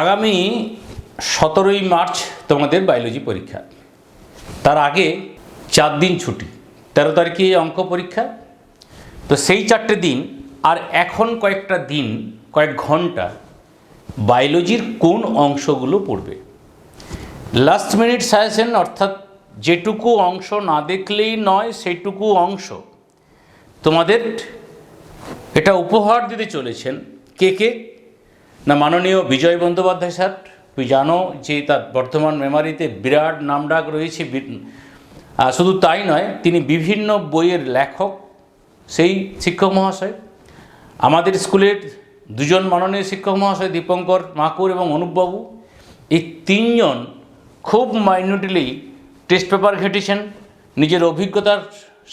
আগামী 17ই মার্চ তোমাদের বায়োলজি পরীক্ষা। তার আগে 4 দিন ছুটি, 13 তারিখে অঙ্ক পরীক্ষা। তো সেই 4টে দিন আর এখন কয়েকটা দিন, কয়েক ঘন্টা বায়োলজির কোন অংশগুলো পড়বে। লাস্ট মিনিট সাজেশন, অর্থাৎ যেটুকু অংশ না দেখলেই নয় সেইটুকু অংশ তোমাদের এটা উপহার দিতে চলেছেন কে না মাননীয় বিজয় বন্দ্যোপাধ্যায় স্যার। তুই জানো যে তার বর্তমান মেমারিতে বিরাট নামডাক রয়েছে। শুধু তাই নয়, তিনি বিভিন্ন বইয়ের লেখক, সেই শিক্ষক মহাশয়। আমাদের স্কুলের দুজন মাননীয় শিক্ষক মহাশয়, দীপঙ্কর মাকুর এবং অনুপবাবু, এই 3 জন খুব মাইনুটলি টেস্ট পেপার ঘেঁটেছেন, নিজের অভিজ্ঞতার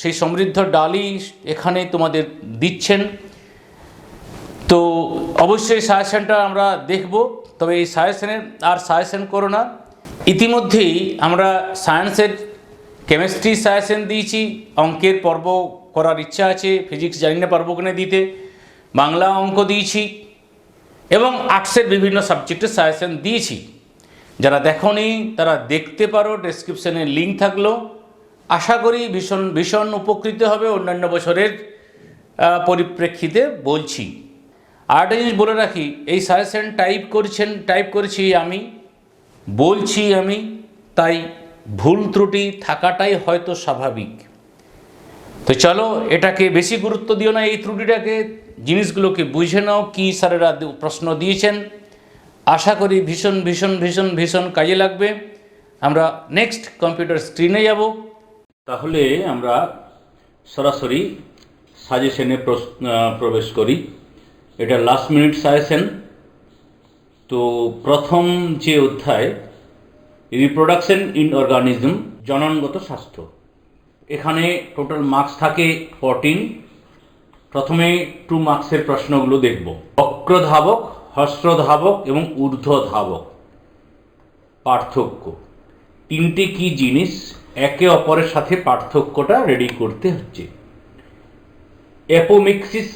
সেই সমৃদ্ধ ডালি এখানে তোমাদের দিচ্ছেন। তো অবশ্যই সাজেশনটা আমরা দেখব, তবে এই সাজেশনের আর সাজেশন করো না। ইতিমধ্যেই আমরা সায়েন্সের কেমিস্ট্রি সাজেশন দিয়েছি, অঙ্কের পর্ব করার ইচ্ছা আছে, ফিজিক্স জানি না পারবো কিনা দিতে, বাংলা অঙ্ক দিয়েছি এবং আর্টসের বিভিন্ন সাবজেক্টের সাজেশন দিয়েছি। যারা দেখোনি তারা দেখতে পারো, ডেসক্রিপশনে লিঙ্ক থাকলো। আশা করি ভীষণ উপকৃত হবে। অন্যান্য বছরের পরিপ্রেক্ষিতে বলছি। আরেকটা জিনিস বলে রাখি, এই সাজেশন টাইপ করেছি আমি, বলছি আমি, তাই ভুল ত্রুটি থাকাটাই হয়তো স্বাভাবিক। তো চলো, এটাকে বেশি গুরুত্ব দিও না, এই ত্রুটিটাকে, জিনিসগুলোকে বুঝে নাও কি স্যারেরা প্রশ্ন দিয়েছেন। আশা করি ভীষণ কাজে লাগবে। আমরা নেক্সট কম্পিউটার স্ক্রিনে যাব। তাহলে আমরা সরাসরি সাজেশনে প্রবেশ করি। এটা লাস্ট মিনিট সাজেশন। তো প্রথম যে অধ্যায়, রিপ্রোডাকশন ইন অর্গানিজম, জননগত স্বাস্থ্য, এখানে টোটাল মার্কস থাকে 14। প্রথমে 2 মার্কসের প্রশ্নগুলো দেখব। বক্রধাবক, হস্রধাবক এবং ঊর্ধ্বধাবক পার্থক্য, 3টে কি জিনিস, একে অপরের সাথে পার্থক্যটা রেডি করতে হচ্ছে। অ্যাপোমিক্সিস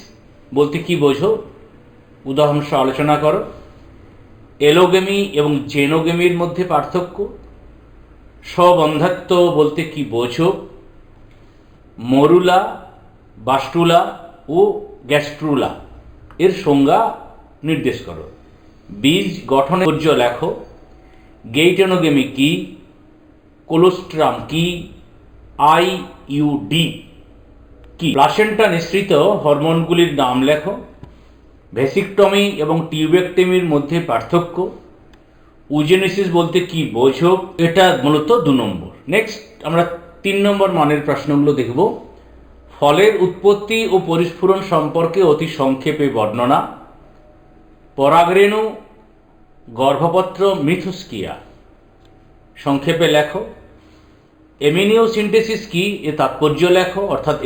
বলতে কি বোঝো, উদাহরণ সহ আলোচনা করো। এলোগেমি এবং জেনোগেমির মধ্যে পার্থক্য। স্ববন্ধাত্ব বলতে কি বোঝো। মরুলা, বাস্টুলা ও গ্যাস্ট্রুলা এর সংজ্ঞা নির্দেশ করো। বীজ গঠনের পর্য লেখো। গেইটেনোগেমি কি, কোলোস্ট্রাম কি, আইইউডি কি। প্লাসেন্টা নিঃসৃত হরমোনগুলির নাম লেখো। ভেসিকটমি এবং টিউবেক্টমির মধ্যে পার্থক্য। উজেনেসিস বলতে কি বোঝো, এটা মূলত 2 নম্বর। নেক্সট আমরা 3 নম্বর মানের প্রশ্নগুলো দেখব। ফলের উৎপত্তি ও পরিস্ফুরণ সম্পর্কে অতি সংক্ষেপে বর্ণনা। পরাগরেণু, গর্ভপত্র, মিথস্কিয়া সংক্ষেপে লেখো। এমিনিওসিনথেসিস কি, এর তাৎপর্য লেখো, অর্থাৎ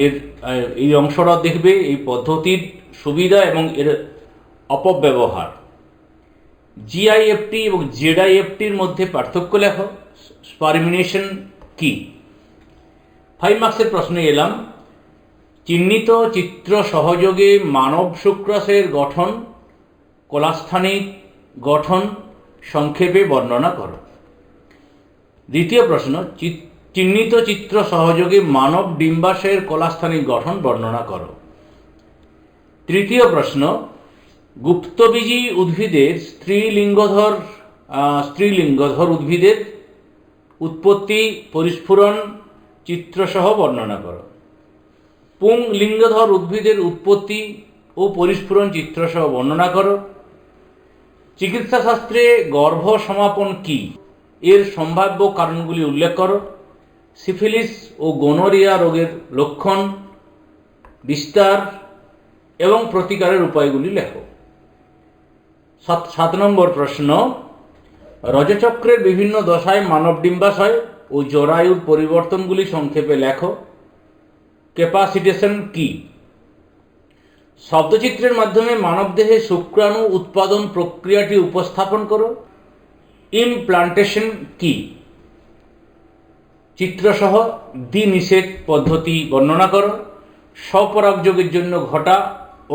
এই অংশটা দেখবে, এই পদ্ধতির সুবিধা এবং এর অপব্যবহার। জিআইএফটি এবং জেডআইএফটির মধ্যে পার্থক্য লেখো। স্পারমিনেশন কি। 5 মার্কসের প্রশ্নে এলাম। চিহ্নিত চিত্র সহযোগে মানব শুক্রাশয়ের গঠন, কলাস্থানিক গঠন সংক্ষেপে বর্ণনা করো। দ্বিতীয় প্রশ্ন, চিহ্নিত চিত্র সহযোগে মানব ডিম্বাশয়ের কলাস্থানিক গঠন বর্ণনা করো। তৃতীয় প্রশ্ন, গুপ্তবীজী উদ্ভিদের স্ত্রীলিঙ্গধর উদ্ভিদের উৎপত্তি, পরিস্ফুরণ চিত্রসহ বর্ণনা করো। পুংলিঙ্গধর উদ্ভিদের উৎপত্তি ও পরিস্ফুরণ চিত্রসহ বর্ণনা করো। চিকিৎসাশাস্ত্রে গর্ভ সমাপন কি, এর সম্ভাব্য কারণগুলি উল্লেখ করো। সিফিলিস ও গোনোরিয়া রোগের লক্ষণ, বিস্তার এবং প্রতিকারের উপায়গুলি লেখো। 7 নম্বর প্রশ্ন, রজচক্রের বিভিন্ন দশায় মানব ডিম্বাশয় ও জরায়ুর পরিবর্তনগুলি সংক্ষেপে লেখো। ক্যাপাসিটেশন কি। শব্দচিত্রের মাধ্যমে মানবদেহে শুক্রাণু উৎপাদন প্রক্রিয়াটি উপস্থাপন করো। ইমপ্লান্টেশন কি। চিত্রসহ দ্বিনিষেধ পদ্ধতি বর্ণনা করো। স্বপরাগযোগের জন্য ঘটা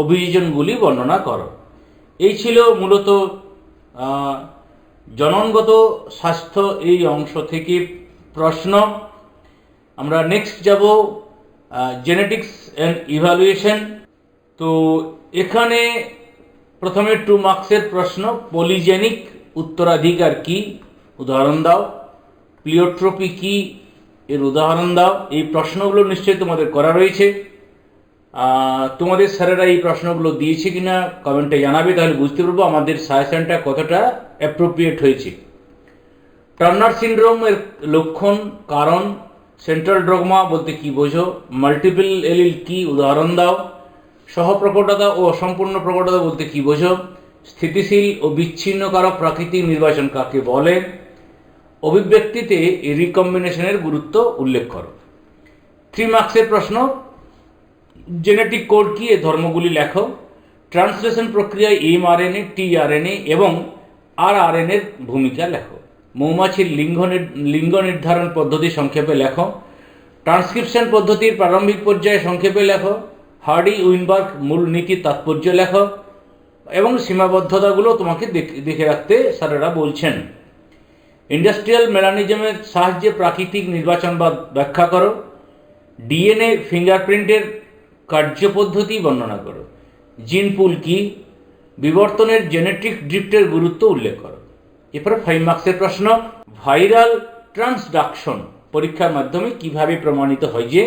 অভিযোজনগুলি বর্ণনা করো। এই ছিল মূলত জননগত স্বাস্থ্য এই অংশ থেকে প্রশ্ন। আমরা নেক্সট যাব জেনেটিক্স অ্যান্ড ইভ্যালুয়েশন। তো এখানে প্রথমে 2 মার্কসের প্রশ্ন। পলিজেনিক উত্তরাধিকার কি, উদাহরণ দাও। প্লিওট্রপি কি, এর উদাহরণ দাও। এই প্রশ্নগুলো নিশ্চয়ই তোমাদের করা রয়েছে। তোমাদের স্যারেরা এই প্রশ্নগুলো দিয়েছে কিনা কমেন্টে জানাবে, তাহলে বুঝতে পারবো আমাদের সাজেশনটা কতটা অ্যাপ্রোপ্রিয়েট হয়েছে। টার্নার সিনড্রোমের লক্ষণ, কারণ। সেন্ট্রাল ডগমা বলতে কি বোঝো? মাল্টিপল এলিল কি, উদাহরণ দাও। সহপ্রকটতা ও অসম্পূর্ণ প্রকটতা বলতে কি বোঝো? স্থিতিশীল ও বিচ্ছিন্নকারক প্রাকৃতিক নির্বাচন কাকে বলে? অভিব্যক্তিতে রিকম্বিনেশনের গুরুত্ব উল্লেখ করো। 3 মার্কসের প্রশ্ন। জেনেটিক কোড কি, এর ধর্মগুলি লেখো। ট্রান্সলেশন প্রক্রিয়ায় mRNA, tRNA এবং rRNA এর ভূমিকা লেখো। মৌমাছির লিঙ্গ নির্ধারণ পদ্ধতি সংক্ষেপে লেখো। ট্রান্সক্রিপশন পদ্ধতির প্রারম্ভিক পর্যায়ে সংক্ষেপে লেখো। হার্ডি উইনবার্গ মূল নীতির তাৎপর্য লেখো এবং সীমাবদ্ধতাগুলো তোমাকে দেখে রাখতে স্যারেরা বলছেন। ইন্ডাস্ট্রিয়াল মেলানিজমের সাহায্যে প্রাকৃতিক নির্বাচনবাদ ব্যাখ্যা করো। ডিএনএ ফিঙ্গারপ্রিন্টের কার্যপদ্ধতি বর্ণনা করো। জিন পুল কি, বিবর্তনের জেনেটিক ড্রিফটের গুরুত্ব উল্লেখ করো। এরপরে 5 মার্কসের প্রশ্ন। ভাইরাল ট্রান্সডাকশন পরীক্ষার মাধ্যমে কিভাবে প্রমাণিত হয় যে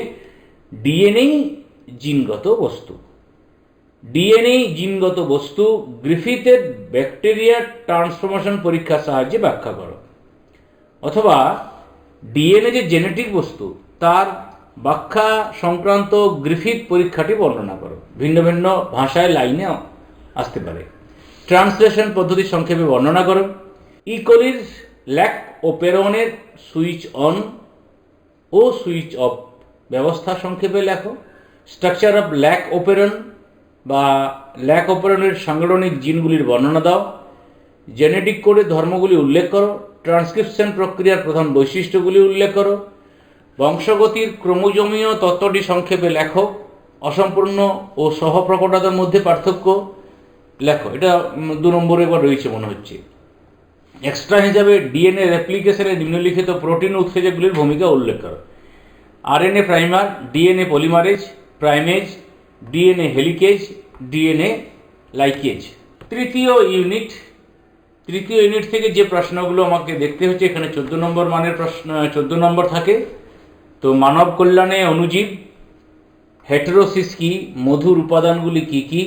ডিএনএ জিনগত বস্তু? ডিএনএ জিনগত বস্তু গ্রিফিথের ব্যাকটেরিয়া ট্রান্সফরমেশন পরীক্ষার সাহায্যে ব্যাখ্যা করো। অথবা ডিএনএ যে জেনেটিক বস্তু তার ব্যাখ্যা সংক্রান্ত গ্রিফিথ পরীক্ষাটি বর্ণনা করো। ভিন্ন ভিন্ন ভাষায় লাইনে আসতে পারে। ট্রান্সলেশন পদ্ধতি সংক্ষেপে বর্ণনা করো। ইকোলির ল্যাক ওপেরনের সুইচ অন ও সুইচ অফ ব্যবস্থা সংক্ষেপে লেখো। স্ট্রাকচার অফ ল্যাক ওপেরন বা ল্যাক ওপেরনের সাংগঠনিক জিনগুলির বর্ণনা দাও। জেনেটিক কোডের ধর্মগুলি উল্লেখ করো। ট্রান্সক্রিপশন প্রক্রিয়ার প্রধান বৈশিষ্ট্যগুলি উল্লেখ করো। বংশগতির ক্রোমোজোমীয় তত্ত্বটি সংক্ষেপে লেখো। অসম্পূর্ণ ও সহপ্রকটতার মধ্যে পার্থক্য লেখো। এটা 2 নম্বরে এবার রয়েছে মনে হচ্ছে। এক্সট্রা হিসাবে ডিএনএ রেপ্লিকেশনে নিম্নলিখিত প্রোটিন উৎসেচকগুলির ভূমিকা উল্লেখ করো। RNA primer, DNA polymerase, primase, DNA helicase, DNA ligase. তৃতীয় ইউনিট থেকে যে প্রশ্নগুলো আমাকে দেখতে হচ্ছে, এখানে 14 নম্বর মানের প্রশ্ন, 14 নম্বর থাকে। তো মানব কল্যাণে অণুজীব, হেটেরোসিস কি, মধুর উপাদানগুলি কি কি,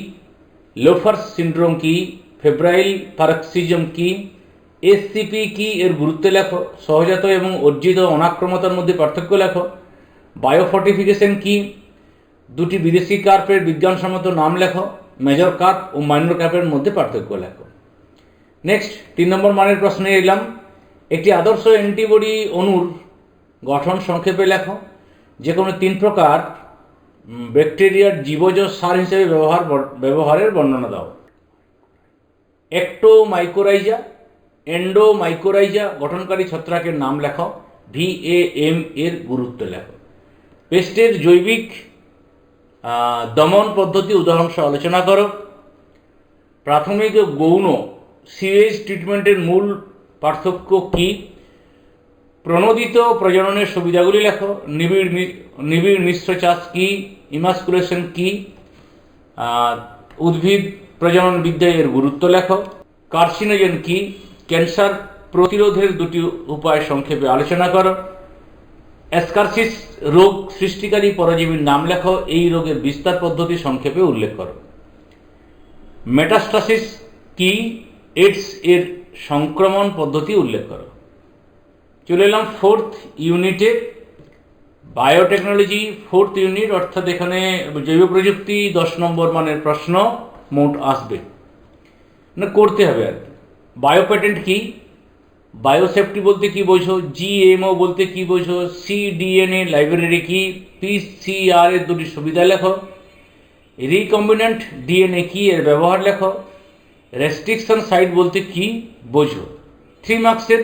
লোফার্স সিন্ড্রোম কি, ফেব্রাইল পারক্সিজম কি, এসসিপি কি, এর গুরুত্ব লেখো। সহজাত এবং অর্জিত অনাক্রমতার মধ্যে পার্থক্য লেখো। বায়োফর্টিফিকেশন কি, 2টি বিদেশি কার্পের বিজ্ঞানসম্মত নাম লেখো। মেজর কার্প ও মাইনর কার্পের মধ্যে পার্থক্য লেখো। নেক্সট 3 নম্বর মানের প্রশ্নে এলাম। একটি আদর্শ অ্যান্টিবডি অণুর গঠন সংক্ষেপে লেখো। যে কোনো 3 প্রকার ব্যাকটেরিয়ার জীবজ সার হিসেবে ব্যবহারের বর্ণনা দাও। অ্যাক্টোমাইকোরাইজা, এন্ডোমাইকোরাইজা গঠনকারী ছত্রাকের নাম লেখো। VAM এর গুরুত্ব লেখো। পেস্টের জৈবিক দমন পদ্ধতি উদাহরণসহ আলোচনা করো। প্রাথমিক ও গৌণ সিওএইচ ট্রিটমেন্টের মূল পার্থক্য কী? প্রণোদিত প্রজননের সুবিধাগুলি লেখো। নিবিড় মিশ্র চাষ কী? ইমাস্কুলেশন কী? উদ্ভিদ প্রজনন বিদ্যায় এর গুরুত্ব লেখো। কার্সিনোজেন কী? ক্যান্সার প্রতিরোধের 2টি উপায় সংক্ষেপে আলোচনা করো। অ্যাসকারসিস রোগ সৃষ্টিকারী পরজীবীর নাম লেখো। এই রোগের বিস্তার পদ্ধতি সংক্ষেপে উল্লেখ করো। মেটাস্টাসিস কি? এইডস এর সংক্রমণ পদ্ধতি উল্লেখ করো। চলে এলাম 4th ইউনিটে, বায়োটেকনোলজি 4th ইউনিট, অর্থাৎ এখানে জৈব প্রযুক্তি 10 নম্বর মানের প্রশ্ন মোট আসবে, না করতে হবে আর কি। বায়োপ্যাটেন্ট কি? বায়োসেফটি বলতে কি বোঝো? GMO বলতে কি বোঝো? cDNA লাইব্রেরি কি? PCR এর 2টি সুবিধা লেখো। রিকম্বিনেন্ট ডিএনএ কি? এর ব্যবহার লেখো। রেস্ট্রিকশন সাইট বলতে কি বোঝো। 3 মার্কসের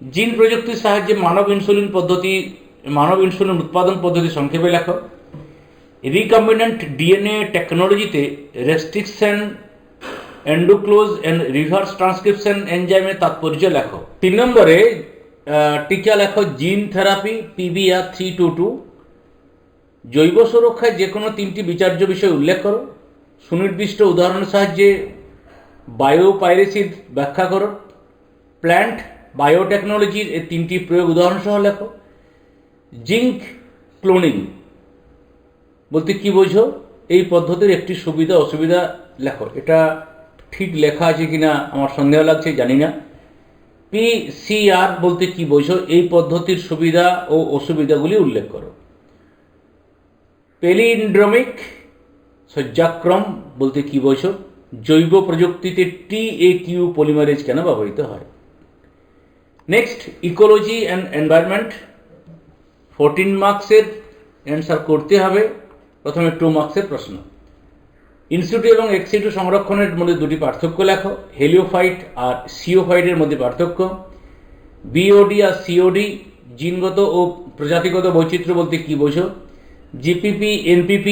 জিন প্রযুক্তির সাহায্যে মানব ইনসুলিন উৎপাদন পদ্ধতি সংক্ষেপে লেখো। রিকম্বিনেন্ট ডিএনএ টেকনোলজিতে রেস্ট্রিকশন এন্ডোক্লোজ এন্ড রিভার্স ট্রান্সক্রিপশন এনজাইমের তাৎপর্য লেখো। 3 নম্বরে টিকা লেখো জিন থেরাপি PBR 322। জৈব সুরক্ষায় যে কোনো 3টি বিচার্য বিষয় উল্লেখ করো। সুনির্দিষ্ট উদাহরণের সাহায্যে বায়োপাইরেসির ব্যাখ্যা করো। প্ল্যান্ট বায়োটেকনোলজির এই 3টি প্রয়োগ উদাহরণ সহ লেখো। জিঙ্ক ক্লোনিং বলতে কি বোঝো, এই পদ্ধতির একটি সুবিধা অসুবিধা লেখো। এটা ঠিক লেখা আছে কিনা আমার সন্দেহ লাগছে, জানি না। PCR বলতে কি বোঝো, এই পদ্ধতির সুবিধা ও অসুবিধাগুলি উল্লেখ করো। পেলিন্ড্রোমিক সজ্জাক্রম বলতে কি বোঝো, জৈব প্রযুক্তিতে TAQ পলিমারেজ কেন ব্যবহৃত হয়। নেক্সট, ইকোলজি অ্যান্ড এনভায়রনমেন্ট 14 মার্কসের অ্যান্সার করতে হবে। প্রথমে 2 মার্কসের প্রশ্ন। ইনসিটু এবং এক্সিটু সংরক্ষণের মধ্যে দুটি পার্থক্য লেখো। হেলিওফাইট আর সিওফাইটের মধ্যে পার্থক্য। BOD আর COD জিনগত ও প্রজাতিগত বৈচিত্র্য বলতে কি বোঝো। GPP NPP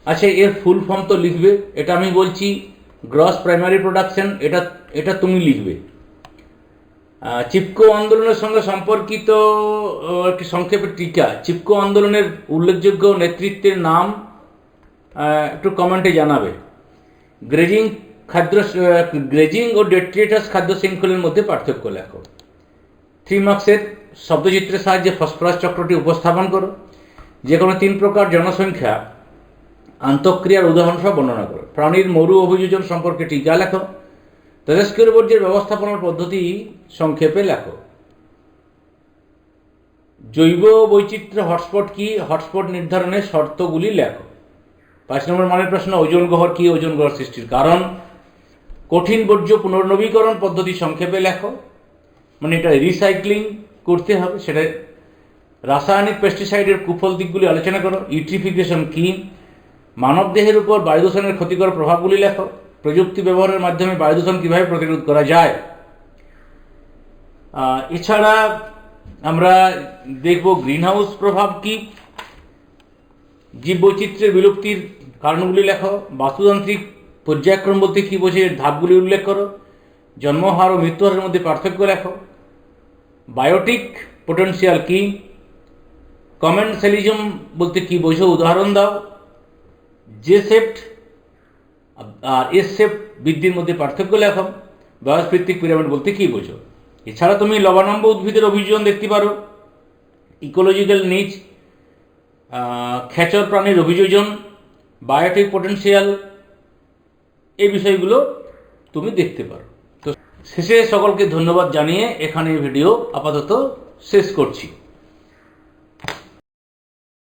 আচ্ছা, এর ফুল ফর্ম তো লিখবে, এটা আমি বলছি গ্রস প্রাইমারি প্রোডাকশন, এটা তুমি লিখবে। চিপকো আন্দোলনের সঙ্গে সম্পর্কিত একটি সংক্ষেপে টিকা। চিপকো আন্দোলনের উল্লেখযোগ্য নেতৃত্বের নাম একটু কমেন্টে জানাবে। গ্রেজিং ও ডেট্রিটাস খাদ্য শৃঙ্খলের মধ্যে পার্থক্য লেখো। 3 মার্কসের শব্দচিত্রের সাহায্যে ফসফরাস চক্রটি উপস্থাপন করো। যে কোনো 3 প্রকার জনসংখ্যা আন্তঃক্রিয়ার উদাহরণ সহ বর্ণনা করো। প্রাণীর মরু অভিযোজন সম্পর্কে টিকা লেখো। তেজস্ক্রিয় বর্জ্যের ব্যবস্থাপনার পদ্ধতি সংক্ষেপে লেখো। জৈব বৈচিত্র্য হটস্পট কি, হটস্পট নির্ধারণের শর্তগুলি লেখো। 5 নম্বর মানের প্রশ্ন, ওজোন গ্রহর কি, ওজোন গ্রহ সৃষ্টির কারণ। কঠিন বর্জ্য পুনর্নবীকরণ পদ্ধতি সংক্ষেপে লেখো, মানে এটা রিসাইক্লিং করতে হবে সেটা। রাসায়নিক পেস্টিসাইডের কুফল দিকগুলি আলোচনা করো। ইউট্রিফিকেশন কি। মানবদেহের উপর বায়ু দূষণের ক্ষতিকর প্রভাবগুলি লেখো। প্রযুক্তি ব্যবহারের মাধ্যমে বায়ু দূষণ কীভাবে প্রতিরোধ করা যায়। এছাড়া আমরা দেখব গ্রিনহাউস প্রভাব কি, জীববৈচিত্র্যের বিলুপ্তির কারণগুলি লেখো। বাস্তুতান্ত্রিক পর্যায়ক্রম বলতে কী বোঝে, ধাপগুলি উল্লেখ করো। জন্মহার ও মৃত্যুহারের মধ্যে পার্থক্য লেখো। বায়োটিক পোটেনশিয়াল কি। কমেন্সালিজম বলতে কী বোঝো, উদাহরণ দাও। জে-শেপড আর এস-শেপড বৃদ্ধির মধ্যে পার্থক্য লেখো। বায়োস্ফিত্তিক পিরামিড বলতে কী বোঝো। এছাড়া তুমি লবণাম্ব উদ্ভিদের অভিযোজন দেখতে পারো। ইকোলজিক্যাল নিচ, খেচর প্রাণীর অভিযোজন, বায়োটিক পোটেনশিয়াল, এই বিষয়গুলো তুমি দেখতে পারো। তো শেষে সকলকে ধন্যবাদ জানিয়ে এখানে ভিডিও আপাতত শেষ করছি।